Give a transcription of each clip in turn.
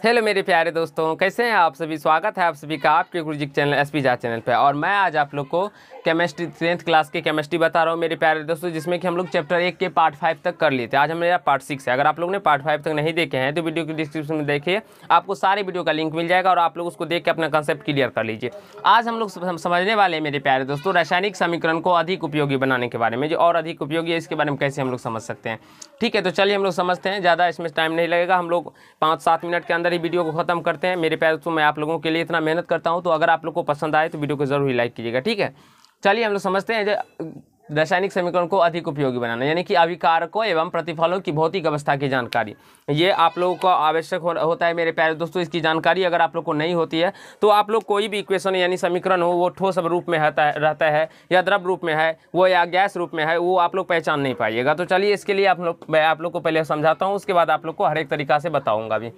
Hello मेरे प्यारे दोस्तों, कैसे हैं आप सभी। स्वागत है आप सभी का आपके गुरुजी चैनल एसपी झा चैनल पे। और मैं आज आप लोग को केमिस्ट्री 10th क्लास की केमिस्ट्री बता रहा हूँ मेरे प्यारे दोस्तों, जिसमें कि हम लोग चैप्टर 1 के पार्ट 5 तक कर लिए थे। आज मेरा पार्ट 6 है। अगर आप लोग ने पार्ट 5 तक नहीं देखे हैं तो वीडियो की डिस्क्रिप्शन में देखिए, आपको सारे वीडियो का लिंक मिल जाएगा और आप लोग उसको देख के अपना कंसेप्ट क्लियर कर लीजिए। आज हम लोग समझने वाले हैं मेरे प्यारे दोस्तों रासायनिक समीकरण को अधिक उपयोगी बनाने के बारे में। जो और अधिक उपयोगी है इसके बारे में कैसे हम लोग समझ सकते हैं। ठीक है, तो चलिए हम लोग समझते हैं। ज़्यादा इसमें टाइम नहीं लगेगा, हम लोग 5-7 मिनट के अंदर ही वीडियो को खत्म करते हैं मेरे प्यारे दोस्तों। मैं आप लोगों के लिए इतना मेहनत करता हूं, तो अगर आप लोग को पसंद आए तो वीडियो को जरूर ही लाइक कीजिएगा। ठीक है, चलिए हम लोग समझते हैं रासायनिक समीकरण को अधिक उपयोगी बनाना, यानी कि अभिकारकों एवं प्रतिफलों की भौतिक अवस्था की जानकारी। ये आप लोगों को आवश्यक होता है मेरे प्यारे दोस्तों। इसकी जानकारी अगर आप लोग को नहीं होती है तो आप लोग कोई भी इक्वेशन यानी समीकरण हो, वो ठोस रूप में रहता है या द्रव रूप में है, वो या गैस रूप में है, वो आप लोग पहचान नहीं पाइएगा। तो चलिए इसके लिए मैं आप लोग को पहले समझाता हूँ, उसके बाद आप लोग को हर एक तरीका से बताऊँगा भी।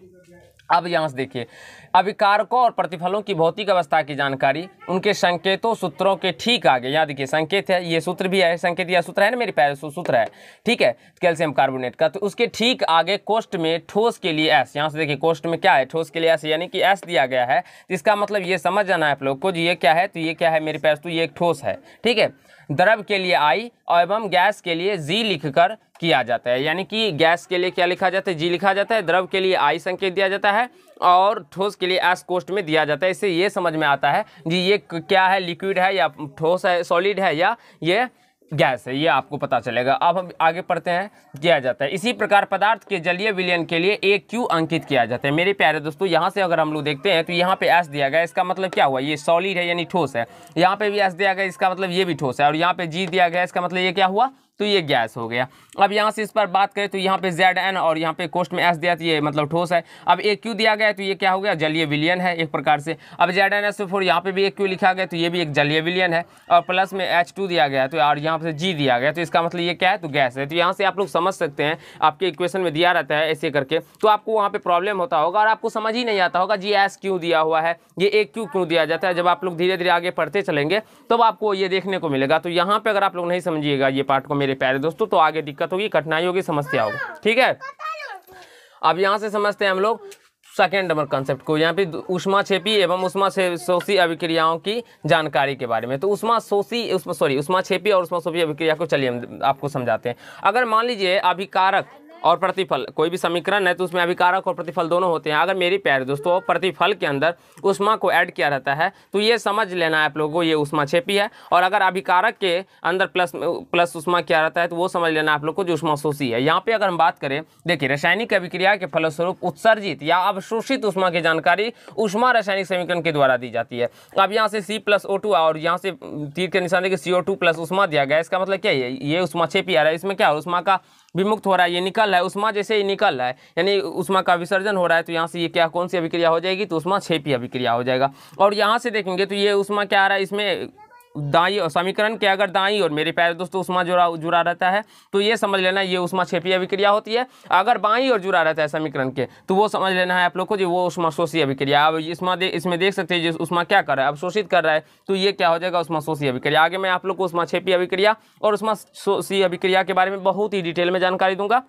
अब यहाँ से देखिए, अभिकारकों और प्रतिफलों की भौतिक अवस्था की जानकारी उनके संकेतों सूत्रों के ठीक आगे। यहाँ देखिए संकेत है, ये सूत्र भी है, संकेत या सूत्र है ना मेरे प्यारे, सूत्र है। ठीक है, कैल्शियम कार्बोनेट का। तो उसके ठीक आगे कोष्ठ में ठोस के लिए एस। यहाँ से देखिए कोष्ठ में क्या है, ठोस के लिए एस, यानी कि एस दिया गया है। इसका मतलब ये समझ जाना है आप लोग को, ये क्या है, तो ये क्या है मेरे प्यारे, तो ये एक ठोस है। ठीक है, द्रव के लिए आई एवं गैस के लिए जी लिखकर किया जाता है। यानी कि गैस के लिए क्या लिखा जाता है, जी लिखा जाता है। द्रव के लिए आई संकेत दिया जाता है और ठोस के लिए एस कोष्ठ में दिया जाता है। इससे ये समझ में आता है जी ये क्या है, लिक्विड है या ठोस है, सॉलिड है या ये गैस है, ये आपको पता चलेगा। अब हम आगे पढ़ते हैं, किया जाता है। इसी प्रकार पदार्थ के जलीय विलयन के लिए एक क्यू अंकित किया जाता है। मेरे प्यारे दोस्तों यहाँ से अगर हम लोग देखते हैं तो यहाँ पे एस दिया गया, इसका मतलब क्या हुआ, ये सॉलिड है यानी ठोस है। यहाँ पे भी एस दिया गया, इसका मतलब ये भी ठोस है। और यहाँ पे जी दिया गया, इसका मतलब ये क्या हुआ, तो ये गैस हो गया। अब यहाँ से इस पर बात करें तो यहाँ पे ZN और यहाँ पे कोष्ठ में S दिया, तो ये मतलब ठोस है। अब एक Q दिया गया तो ये क्या हो गया, जलीय विलयन है एक प्रकार से। अब ZnSO4 यहाँ पे भी एक Q लिखा गया तो ये भी एक जलीय विलयन है। और प्लस में H2 दिया गया तो और यहाँ पे G दिया गया, तो इसका मतलब ये क्या है, तो गैस है। तो यहाँ से आप लोग समझ सकते हैं, आपके इक्वेशन में दिया रहता है ऐसे करके, तो आपको वहाँ पे प्रॉब्लम होता होगा और आपको समझ ही नहीं आता होगा जी S क्यों दिया हुआ है, ये एक Q क्यों दिया जाता है। जब आप लोग धीरे धीरे आगे पढ़ते चलेंगे तब आपको ये देखने को मिलेगा। तो यहाँ पे अगर आप लोग नहीं समझिएगा ये पार्ट को मेरे प्यारे दोस्तों, तो आगे दिक्कत होगी, कठिनाई होगी, समस्या होगी। ठीक है, अब यहाँ से समझते हैं हम लोग सेकेंड नंबर कंसेप्ट को, यहाँ पे ऊष्माक्षेपी एवं ऊष्माशोषी अभिक्रियाओं की जानकारी के बारे में। तो ऊष्माक्षेपी और ऊष्माशोषी अभिक्रिया को चलिए हम आपको समझाते हैं। अगर मान लीजिए अभिकारक और प्रतिफल, कोई भी समीकरण है तो उसमें अभिकारक और प्रतिफल दोनों होते हैं। अगर मेरे प्यारे दोस्तों प्रतिफल के अंदर ऊष्मा को ऐड किया रहता है तो ये समझ लेना है आप लोगों को, ये ऊष्माक्षेपी है। और अगर अभिकारक के अंदर प्लस ऊष्मा किया रहता है तो वो समझ लेना आप लोग को जो ऊष्माशोषी है। यहाँ पे अगर हम बात करें, देखिए रासायनिक अभिक्रिया के फलस्वरूप उत्सर्जित या अवशोषित ऊष्मा की जानकारी ऊष्मा रासायनिक समीकरण के द्वारा दी जाती है। अब यहाँ से C+O2 और यहाँ से तीर के निशान देखिए CO2 प्लस ऊष्मा दिया गया, इसका मतलब क्या है, ये ऊष्माक्षेपी आ रहा है। इसमें क्या ऊष्मा का विमुक्त हो रहा है, ये निकल रहा है, ऊष्मा जैसे ही निकल रहा है यानी ऊष्मा का विसर्जन हो रहा है। तो यहाँ से ये क्या, कौन सी अभिक्रिया हो जाएगी, तो ऊष्माक्षेपी अभिक्रिया हो जाएगा। और यहाँ से देखेंगे तो ये ऊष्मा क्या आ रहा है, इसमें दाई समीकरण के अगर दाई और मेरे प्यारे दोस्तों ऊष्मा जुड़ा रहता है तो ये समझ लेना ये ऊष्माक्षेपी अभिक्रिया होती है। अगर बाई और जुड़ा रहता है समीकरण के तो वो समझ लेना है आप लोग को जो वो ऊष्माशोषी अभिक्रिया। अब इसमें देख सकते हैं जो ऊष्मा क्या कर रहा है, अवशोषित कर रहा है, तो ये क्या हो जाएगा, ऊष्माशोषी अभिक्रिया। आगे मैं आप लोग को ऊष्माक्षेपी अभिक्रिया और ऊष्माशोषी अभिक्रिया के बारे में बहुत ही डिटेल में जानकारी दूंगा,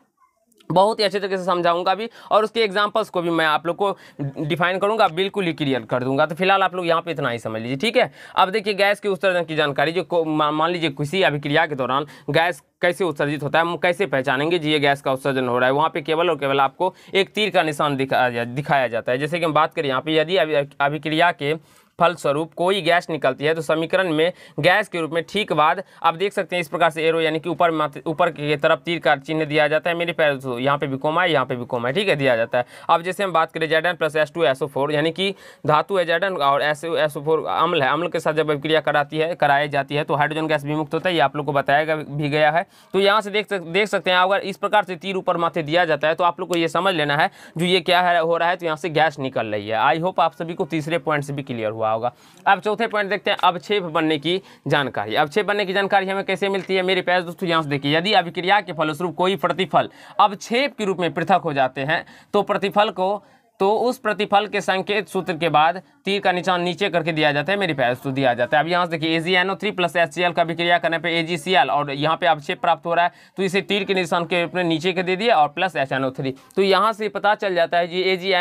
बहुत ही अच्छे तरीके से समझाऊंगा भी, और उसके एग्जांपल्स को भी मैं आप लोग को डिफाइन करूंगा, बिल्कुल ही क्लियर कर दूंगा। तो फिलहाल आप लोग यहाँ पे इतना ही समझ लीजिए। ठीक है, अब देखिए गैस के उत्सर्जन की जानकारी, जो मान लीजिए किसी अभिक्रिया के दौरान गैस कैसे उत्सर्जित होता है, हम कैसे पहचानेंगे जी ये गैस का उत्सर्जन हो रहा है। वहाँ पे केवल और केवल आपको एक तीर का निशान दिखाया जाता है। जैसे कि हम बात करें यहाँ पे, यदि अभिक्रिया के फलस्वरूप कोई गैस निकलती है तो समीकरण में गैस के रूप में ठीक बाद आप देख सकते हैं इस प्रकार से एरो यानी कि ऊपर की तरफ तीर का चिन्ह दिया जाता है। मेरे पैर यहाँ पे भी कोमा है, यहाँ पे भी कोमा है, ठीक है, दिया जाता है। अब जैसे हम बात करें Zn प्लस H2SO4 यानी कि धातु है Zn और SO4 अम्ल है, अम्ल के साथ जब अभिक्रिया कराई जाती है तो हाइड्रोजन गैस विमुक्त होता है, ये आप लोग को बताया भी गया है। तो यहाँ से देख सकते हैं अगर इस प्रकार से तीर ऊपर माथे दिया जाता है तो आप लोग को ये समझ लेना है जो ये क्या है हो रहा है, तो यहाँ से गैस निकल रही है। आई होप आप सभी को तीसरे पॉइंट से भी क्लियर हुआ होगा। अब चौथे पॉइंट देखते हैं, अवक्षेप बनने की जानकारी। अवक्षेप बनने की जानकारी हमें कैसे मिलती है मेरे प्यारे दोस्तों, यहाँ से देखिए, यदि अभिक्रिया के फलस्वरूप कोई प्रतिफल अवक्षेप के रूप में पृथक हो जाते हैं तो प्रतिफल को तो उस प्रतिफल के संकेत सूत्र के बाद तीर का निशान नीचे करके दिया जाता है मेरे प्यारे दोस्तों, दिया जाता है। अब यहाँ से देखिए AgNO3 प्लस HCl का विक्रिया करने पे AgCl और यहाँ पे अवक्षेप प्राप्त हो रहा है, तो इसे तीर के निशान के रूप में नीचे के दे दिया और प्लस HNO3। तो यहाँ से पता चल जाता है जी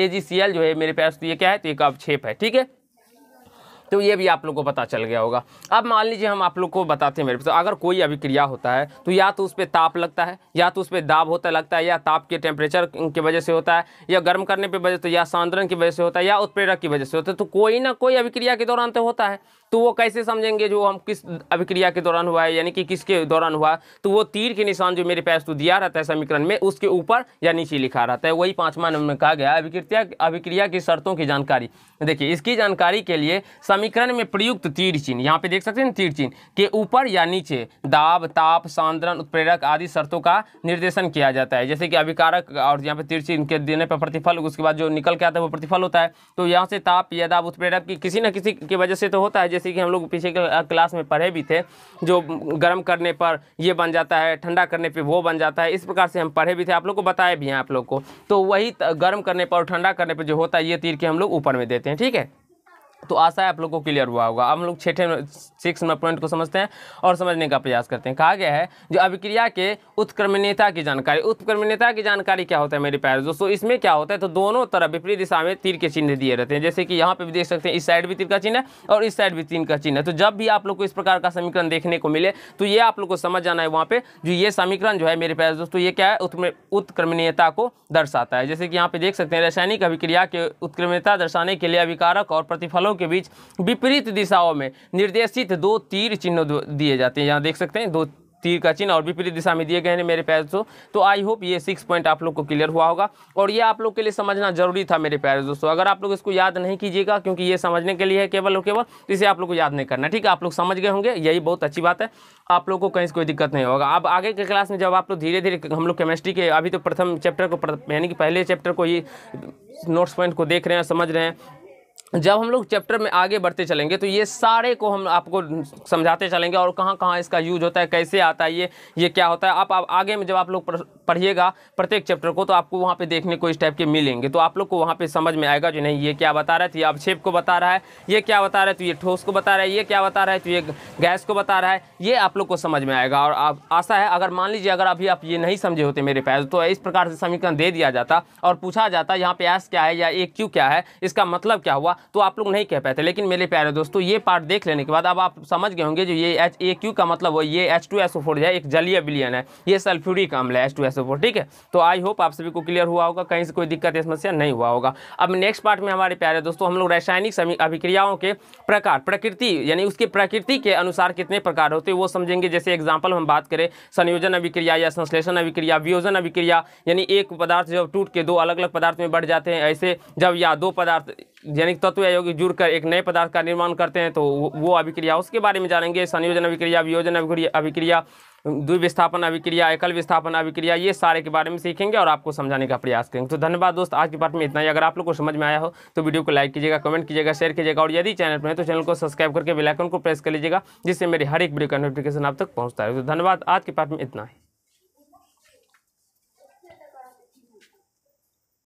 AgCl जो है मेरे प्यारे दोस्तों ये क्या है, तो एक अवक्षेप है, ठीक है। तो ये भी आप लोग को पता चल गया होगा। अब मान लीजिए हम आप लोग को बताते हैं मेरे तो अगर कोई अभिक्रिया होता है तो या तो उस पर ताप लगता है, या तो उस पर दाब होता लगता है, या ताप के टेम्परेचर की वजह से होता है, या गर्म करने पे वजह से, या सांद्रण की वजह से होता है, या उत्प्रेरक की वजह से होता है। तो कोई ना कोई अभिक्रिया के दौरान तो होता है। तो वो कैसे समझेंगे जो हम किस अभिक्रिया के दौरान हुआ है, यानी कि किसके दौरान हुआ, तो वो तीर के निशान जो मेरे पास तो दिया रहता है समीकरण में, उसके ऊपर या नीचे लिखा रहता है। वही 5वां नंबर में कहा गया अभिक्रिया की शर्तों की जानकारी। देखिए इसकी जानकारी के लिए समीकरण में प्रयुक्त तीर चिन्ह, यहाँ पे देख सकते हैं तीर चिन्ह के ऊपर या नीचे दाब, ताप, सांद्रण, उत्प्रेरक आदि शर्तों का निर्देशन किया जाता है। जैसे कि अभिकारक और यहाँ पे तीर चिन्ह के देने पर प्रतिफल, उसके बाद जो निकल के आता है वो प्रतिफल होता है। तो यहाँ से ताप या दाब, उत्प्रेरक की किसी न किसी की वजह से तो होता है। जैसे कि हम लोग पीछे क्लास में पढ़े भी थे, जो गर्म करने पर ये बन जाता है, ठंडा करने पे वो बन जाता है, इस प्रकार से हम पढ़े भी थे, आप लोग को बताए भी हैं आप लोग को। तो वही गर्म करने पर और ठंडा करने पर जो होता है ये तीर के हम लोग ऊपर में देते हैं, ठीक है। तो आशा है आप लोग को क्लियर हुआ होगा। अब हम लोग 6 नंबर पॉइंट को समझते हैं और समझने का प्रयास करते हैं। कहा गया है जो अभिक्रिया के उत्क्रमणीयता की जानकारी। उत्क्रमणीयता की जानकारी क्या होता है मेरे प्यारे दोस्तों, इसमें क्या होता है, तो दोनों तरफ विपरीत दिशा में तीर के चिन्ह दिए रहते हैं। जैसे कि यहाँ पे भी देख सकते हैं, इस साइड भी तीर का चिन्ह है और इस साइड भी तीर का चिन्ह है। तो जब भी आप लोग को इस प्रकार का समीकरण देखने को मिले तो ये आप लोग को समझ जाना है वहाँ पे जो ये समीकरण जो है मेरे प्यारे दोस्तों ये क्या है, उत्क्रमणीयता को दर्शाता है। जैसे कि यहाँ पे देख सकते हैं रासायनिक अभिक्रिया के उत्क्रमणीयता दर्शाने के लिए अभिकारक और प्रतिफलों के बीच विपरीत दिशाओं में निर्देशित 2 तीर चिन्ह दिए जाते हैं। यहाँ देख सकते हैं 2 तीर का चिन्ह और विपरीत दिशा में दिए गए हैं मेरे प्यारे दोस्तों। तो आई होप ये 6 पॉइंट आप लोग को क्लियर हुआ होगा और ये आप लोग के लिए समझना जरूरी था मेरे प्यारे दोस्तों। अगर आप लोग इसको याद नहीं कीजिएगा, क्योंकि ये समझने के लिए है केवल और केवल, इसे आप लोग को याद नहीं करना, ठीक है। आप लोग समझ गए होंगे, यही बहुत अच्छी बात है, आप लोग को कहीं से कोई दिक्कत नहीं होगा। अब आगे के क्लास में जब आप लोग धीरे धीरे हम लोग केमिस्ट्री के अभी तो प्रथम चैप्टर को यानी कि पहले चैप्टर को ये नोट्स पॉइंट को देख रहे हैं, समझ रहे हैं, जब हम लोग चैप्टर में आगे बढ़ते चलेंगे तो ये सारे को हम आपको समझाते चलेंगे और कहाँ कहाँ इसका यूज होता है, कैसे आता है, ये क्या होता है। आप आगे में जब आप लोग पढ़िएगा प्रत्येक चैप्टर को तो आपको वहाँ पे देखने को इस टाइप के मिलेंगे, तो आप लोग को वहाँ पे समझ में आएगा जो नहीं ये क्या बता रहा है, तो ये अवक्षेप को बता रहा है, ये क्या बता रहा है, तो ये ठोस को बता रहा है, ये क्या बता रहा है, तो ये गैस को बता रहा है, ये आप लोग को समझ में आएगा। और आप आशा है अगर मान लीजिए अगर अभी आप ये नहीं समझे होते मेरे प्यारे, तो इस प्रकार से समीकरण दे दिया जाता और पूछा जाता यहाँ पे एस क्या है या ए क्यू क्या है, इसका मतलब क्या हुआ, तो आप लोग नहीं कह पाते। लेकिन मेरे प्यारे दोस्तों ये पार्ट देख लेने के बाद अब आप समझ गए होंगे जो ये HAQ का मतलब ये H2SO4 है, एक जलीय विलयन है, ये सल्फ्यूरिक अम्ल है H2SO4, ठीक है। तो आई होप आप सभी को क्लियर हुआ होगा, कहीं से कोई दिक्कत या समस्या नहीं हुआ होगा। अब नेक्स्ट पार्ट में हमारे प्यारे दोस्तों हम लोग रासायनिक अभिक्रियाओं के प्रकार, प्रकृति यानी उसके प्रकृति के अनुसार कितने प्रकार होते हैं वो समझेंगे। जैसे एग्जाम्पल हम बात करें संयोजन अभिक्रिया या संश्लेषण अभिक्रिया, वियोजन अभिक्रिया यानी एक पदार्थ जब टूट के 2 अलग अलग पदार्थ में बढ़ जाते हैं, ऐसे जब या 2 पदार्थ यानी तत्व या यौगिक जुड़कर एक नए पदार्थ का निर्माण करते हैं तो वो अभिक्रिया, उसके बारे में जानेंगे। संयोजन अभिक्रिया, वियोजन अभिक्रिया, द्विविस्थापन अभिक्रिया, एकल विस्थापन अभिक्रिया, ये सारे के बारे में सीखेंगे और आपको समझाने का प्रयास करेंगे। तो धन्यवाद दोस्त, आज के पार्ट में इतना ही। अगर आप लोग को समझ में आया हो तो वीडियो को लाइक कीजिएगा, कमेंट कीजिएगा, शेयर कीजिएगा और यदि चैनल पर है तो चैनल को सब्सक्राइब करके बेल आइकन को प्रेस कर लीजिएगा, जिससे मेरी हर एक वीडियो का नोटिफिकेशन आप तक पहुँचता है। तो धन्यवाद, आज के पार्ट में इतना ही।